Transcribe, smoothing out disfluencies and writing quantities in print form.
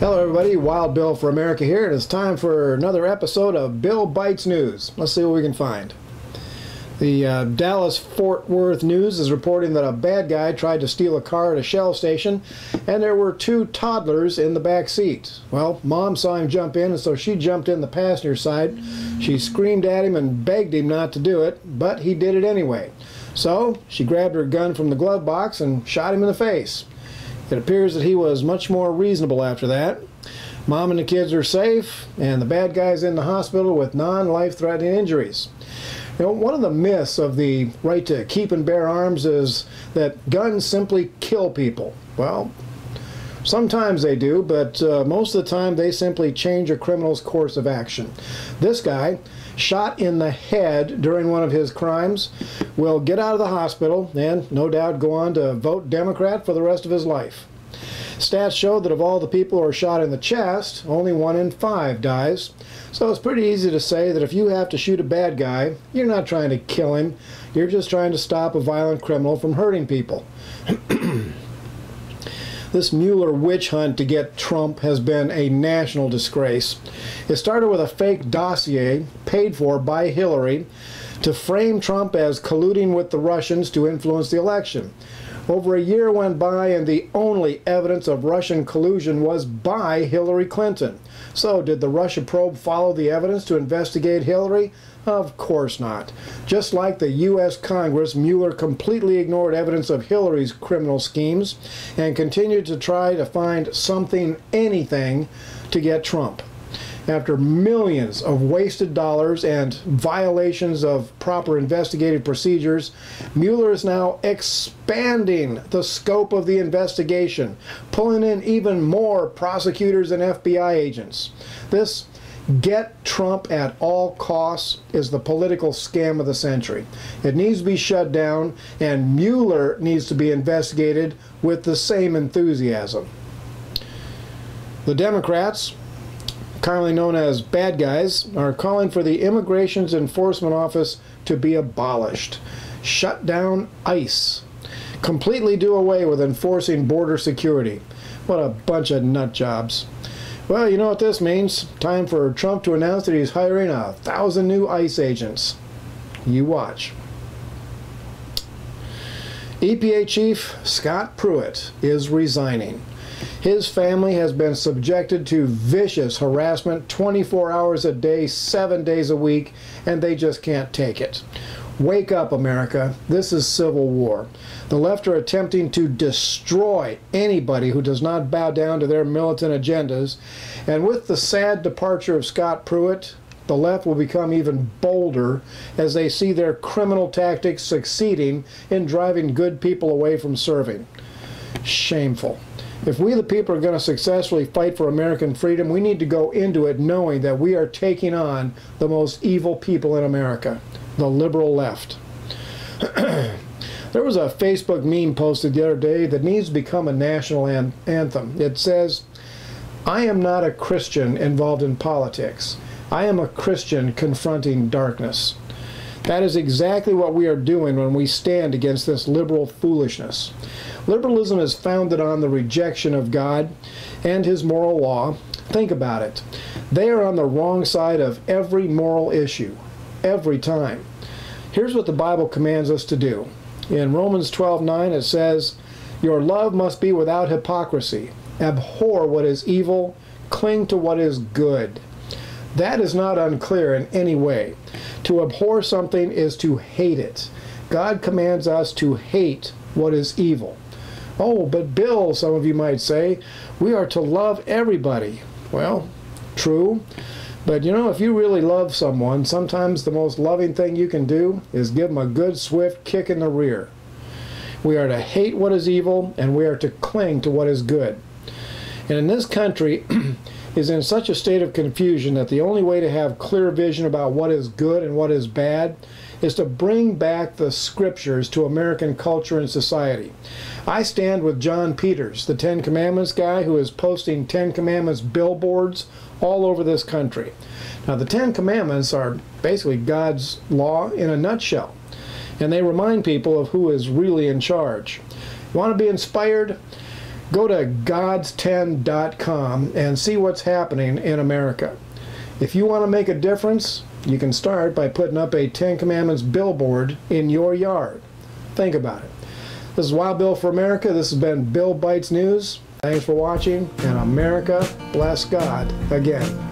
Hello everybody, Wild Bill for America here. It is time for another episode of Bill Bites News. Let's see what we can find. The Dallas-Fort Worth News is reporting that a bad guy tried to steal a car at a Shell station and there were two toddlers in the back seat. Well, Mom saw him jump in, and so she jumped in the passenger side. She screamed at him and begged him not to do it, but he did it anyway. So she grabbed her gun from the glove box and shot him in the face. It appears that he was much more reasonable after that. Mom and the kids are safe, and the bad guy's in the hospital with non-life-threatening injuries. You know, one of the myths of the right to keep and bear arms is that guns simply kill people. Well, sometimes they do, but most of the time they simply change a criminal's course of action. This guy, shot in the head during one of his crimes, will get out of the hospital and no doubt go on to vote Democrat for the rest of his life. Stats show that of all the people who are shot in the chest, only 1 in 5 dies. So it's pretty easy to say that if you have to shoot a bad guy, you're not trying to kill him, you're just trying to stop a violent criminal from hurting people. This Mueller witch hunt to get Trump has been a national disgrace. It started with a fake dossier paid for by Hillary to frame Trump as colluding with the Russians to influence the election. Over a year went by and the only evidence of Russian collusion was by Hillary Clinton. So did the Russia probe follow the evidence to investigate Hillary? Of course not. Just like the U.S. Congress, Mueller completely ignored evidence of Hillary's criminal schemes and continued to try to find something, anything, to get Trump. After millions of wasted dollars and violations of proper investigative procedures, Mueller is now expanding the scope of the investigation, pulling in even more prosecutors and FBI agents. This get Trump at all costs is the political scam of the century. It needs to be shut down, and Mueller needs to be investigated with the same enthusiasm. The Democrats, commonly known as bad guys, are calling for the Immigration Enforcement Office to be abolished. Shut down ICE. Completely do away with enforcing border security. What a bunch of nut jobs. Well, you know what this means. Time for Trump to announce that he's hiring 1,000 new ICE agents. You watch. EPA Chief Scott Pruitt is resigning. His family has been subjected to vicious harassment 24 hours a day, 7 days a week, and they just can't take it. Wake up, America. This is civil war. The left are attempting to destroy anybody who does not bow down to their militant agendas, and with the sad departure of Scott Pruitt, the left will become even bolder as they see their criminal tactics succeeding in driving good people away from serving. Shameful. If we the people are going to successfully fight for American freedom, we need to go into it knowing that we are taking on the most evil people in America, the liberal left. There was a Facebook meme posted the other day that needs to become a national anthem. It says, "I am not a Christian involved in politics. I am a Christian confronting darkness." That is exactly what we are doing when we stand against this liberal foolishness. Liberalism is founded on the rejection of God and his moral law. Think about it. They are on the wrong side of every moral issue, every time. Here's what the Bible commands us to do. In Romans 12:9 it says, "Your love must be without hypocrisy. Abhor what is evil, cling to what is good." That is not unclear in any way. To abhor something is to hate it. God commands us to hate what is evil. "Oh, but Bill," some of you might say, "we are to love everybody." Well, true. But you know, if you really love someone, sometimes the most loving thing you can do is give them a good, swift kick in the rear. We are to hate what is evil, and we are to cling to what is good. And in this country is in such a state of confusion that the only way to have clear vision about what is good and what is bad is to bring back the scriptures to American culture and society. I stand with John Peters, the Ten Commandments guy who is posting Ten Commandments billboards all over this country. Now, the Ten Commandments are basically God's law in a nutshell, and they remind people of who is really in charge. You want to be inspired? Go to gods10.com and see what's happening in America. If you want to make a difference, you can start by putting up a Ten Commandments billboard in your yard. Think about it. This is Wild Bill for America. This has been Bill Bites News. Thanks for watching, and America bless God again.